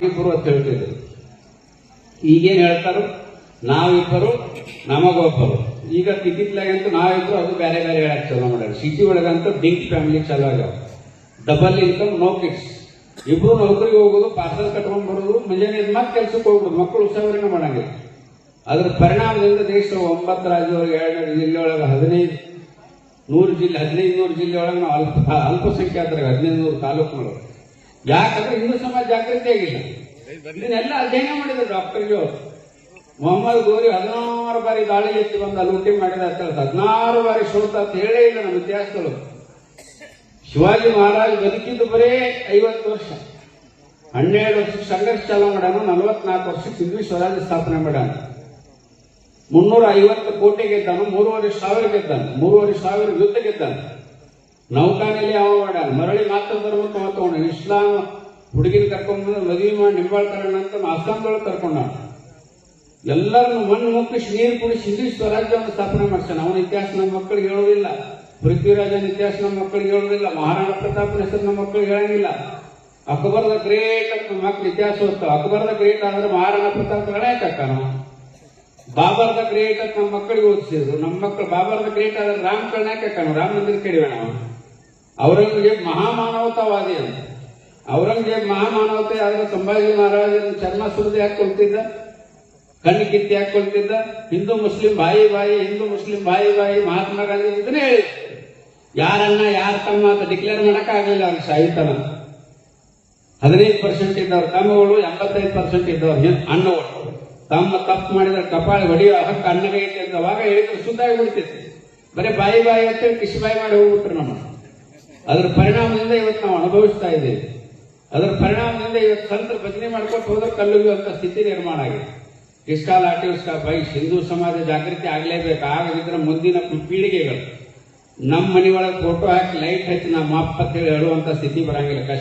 ಇಬ್ಬರು ಅಂತ ಹೇಳ್ತಿದ್ರು. ಈಗೇನ್ ಹೇಳ್ತಾರೋ ನಾವಿಬ್ಬರು ನಮಗೊಬ್ಬರು. ಈಗ ತಿಕ್ಕಿತ್ಲಾಗಂತೂ ನಾವಿಬ್ರು ಅದು ಬೇರೆ ಬೇರೆ ಹೇಳಕ್ ಚಲೋ ಮಾಡ್ಯಾರ. ಸಿಟಿ ಒಳಗಂತೂ ಡಿಂಕ್ ಫ್ಯಾಮಿಲಿ ಚಲೋ ಆಗ್ಯಾವ. Double income, no kids. ಇಬ್ರು ನೌಕರಿಗೆ ಹೋಗೋದು, ಪಾರ್ಸಲ್ ಕಟ್ಕೊಂಡ್ ಬರೋದು, ಮುಂಜಾನೆ ಮತ್ತೆ ಕೆಲ್ಸಕ್ಕೆ ಹೋಗ್ಬಿಡುದು, ಮಕ್ಕಳು ಉತ್ಸಾಹವನ್ನ ಮಾಡಂಗಿಲ್ಲ. ಅದ್ರ ಪರಿಣಾಮದಿಂದ ದೇಶದ 9 ರಾಜ್ಯದೊಳಗೆ 2 ಜಿಲ್ಲೆ ಒಳಗೆ 1500 ಜಿಲ್ಲೆ ಒಳಗೆ ನಾವು ಅಲ್ಪಸಂಖ್ಯಾತರಾಗ 1500 ತಾಲೂಕುಗಳು. ಯಾಕಂದ್ರೆ ಹಿಂದೂ ಸಮಾಜ ಜಾಗೃತಿ ಆಗಿಲ್ಲ. ಇದನ್ನೆಲ್ಲ ಅಧ್ಯಯನ ಮಾಡಿದ್ರು ಡಾಕ್ಟರ್ ಜೋ. ಮೊಹಮ್ಮದ್ ಗೋರಿ 16 ಬಾರಿ ದಾಳಿ ಎತ್ತಿ ಬಂದು ಲೂಟಿ ಮಾಡಿದ ಅಂತ 16 ಬಾರಿ ಸೋತ ಅಂತ ಹೇಳೇ ಇಲ್ಲ ನಮ್ಮ ಇತಿಹಾಸಗಳು. ಶಿವಾಜಿ ಮಹಾರಾಜ್ ಬದುಕಿದ್ದು ಬರೇ 50 ವರ್ಷ. 12 ವರ್ಷ ಸಂಘರ್ಷ ಚಾಲೂ ಮಾಡ್ಯಾನ. 44 ವರ್ಷಕ್ಕೆ ಹಿಂದೂ ಸ್ವರಾಜ್ಯ ಸ್ಥಾಪನೆ ಮಾಡ್ಯಾನ. 350 ಕೋಟಿ ಗೆದ್ದಾನು. 3,500 ಗೆದ್ದಾನ. 3,500 ಯುದ್ಧ ಗೆದ್ದಾನ. ನೌಕಾನೆಲೆ ಯಾವ ಮಾಡ್ಯಾನ. ಮರಳಿ ಮಾತ್ರ ಧರ್ಮ ತಗೊಂಡ. ಇಸ್ಲಾಂ ಹುಡುಗಿನ ಕರ್ಕೊಂಡು ಮದುವೆ ಮಾಡಿ ನಿಂಬಾಳ್ಕರಣ ಅಂತ ಅಸ್ಸಾಂದೊಳಗೆ ಕರ್ಕೊಂಡ. ಎಲ್ಲರನ್ನು ಮಣ್ಣು ಮುಕ್ಕಿಸಿ ನೀರು ಕುಡಿಸಿ ಹಿಂದೂ ಸ್ವರಾಜ್ಯವನ್ನು ಸ್ಥಾಪನೆ ಮಾಡ್ತಾನೆ. ಅವನ ಇತಿಹಾಸ ನಮ್ಮ ಮಕ್ಕಳಿಗೆ ಹೇಳೋದಿಲ್ಲ. ಪೃಥ್ವಿರಾಜನ ಇತಿಹಾಸ ನಮ್ಮ ಮಕ್ಕಳಿಗೆ ಹೇಳೋದಿಲ್ಲ. ಮಹಾರಾಣಾ ಪ್ರತಾಪನ ಹೆಸರು ನಮ್ಮ ಮಕ್ಕಳಿಗೆ ಹೇಳಂಗಿಲ್ಲ. ಅಕ್ಬರ್ ದ ಗ್ರೇಟ್ ಅಂತ ನಮ್ಮ ಮಕ್ಕಳು ಇತಿಹಾಸ ಓದ್ತಾವ. ಅಕ್ಬರ್ ದ ಗ್ರೇಟ್ ಆದ್ರೆ ಮಹಾರಾಣಾ ಪ್ರತಾಪ ಹೇಳಕ್ಕಾನ. ಬಾಬರ್ ದ ಗ್ರೇಟ್ ಅಂತ ನಮ್ಮ ಮಕ್ಕಳಿಗೆ ಓದಿಸಿದ್ರು. ನಮ್ಮ ಮಕ್ಕಳು ಬಾಬರ್ ದ ಗ್ರೇಟ್ ಆದ್ರೆ ರಾಮ್ ಕರ್ಣಾಕನ. ರಾಮ ಮಂದಿರ ಕಡಿಯೋಣ. ಔರಂಗಜೇಬ್ ಮಹಾಮಾನವತಾವಾದಿ ಅಂತ. ಔರಂಗಜೇಬ್ ಮಹಾಮಾನವತೆ ಆದ್ರೆ ಸಂಭಾಜಿ ಮಹಾರಾಜನ ಚರ್ಮ ಸುರಿದು ಯಾಕೆ ಕೊಲ್ತಿದ್ದ, ಕಣ್ಣು ಕಿತ್ತಿ ಯಾಕೆ ಕೊಲ್ತಿದ್ದ. ಹಿಂದೂ ಮುಸ್ಲಿಂ ಬಾಯಿ ಬಾಯಿ, ಹಿಂದೂ ಮುಸ್ಲಿಂ ಬಾಯಿ ಬಾಯಿ. ಮಹಾತ್ಮ ಗಾಂಧಿ ಇದನ್ನೇ ಹೇಳಿ ಯಾರನ್ನ ಯಾರ ತಮ್ಮ ಅಂತ ಡಿಕ್ಲೇರ್ ಮಾಡಕ್ ಆಗ್ಲಿಲ್ಲ. ಅವ್ರಿಗೆ ಸಾಹಿತ್ಯನ 15% ಇದ್ದವ್ರು ತಮ್ಮಗಳು, 85% ಇದ್ದವ್ರು ಅಣ್ಣಗಳು. ತಮ್ಮ ತಪ್ಪು ಮಾಡಿದ್ರೆ ಕಪಾಳಿ ಹೊಡೆಯೋ ಹಕ್ಕ ಅನ್ನಗೈ ಅವಾಗ ಹೇಳಿದ್ರೆ ಶುದ್ಧ ಆಗಿಬಿಡ್ತೈತಿ. ಬರೀ ಬಾಯಿ ಬಾಯಿ ಅಂತೇಳಿ ಕಿಶಿಬಾಯಿ ಮಾಡಿ ಹೋಗ್ಬಿಟ್ರು ನಮ್ಮ. ಅದ್ರ ಪರಿಣಾಮದಿಂದ ಇವತ್ತು ನಾವು ಅನುಭವಿಸ್ತಾ ಇದ್ದೇವೆ. ಅದರ ಪರಿಣಾಮದಿಂದ ಇವತ್ತು ಸಂತರ ಭಜನೆ ಮಾಡ್ಕೊಂಡು ಹೋದ್ರೆ ಕಲ್ಲುಗುವಂತ ಸ್ಥಿತಿ ನಿರ್ಮಾಣ ಆಗಿದೆ. ಇಸ್ಕಾ ಲಾಠಿ ಉಸ್ಕಾ ಬೈಸ್. ಹಿಂದೂ ಸಮಾಜ ಜಾಗೃತಿ ಆಗ್ಲೇಬೇಕು. ಆಗದಿದ್ರೆ ಮುಂದಿನ ಪೀಳಿಗೆಗಳು ನಮ್ಮ ಮನೆಯೊಳಗೆ ಫೋಟೋ ಹಾಕಿ ಲೈಟ್ ಹಚ್ಚಿ ನಮ್ಮ ಅಪ್ಪ ಅಂತೇಳಿ ಹೇಳುವಂತ ಸ್ಥಿತಿ ಬರಂಗಿಲ್ಲ. ಕಷ್ಟ.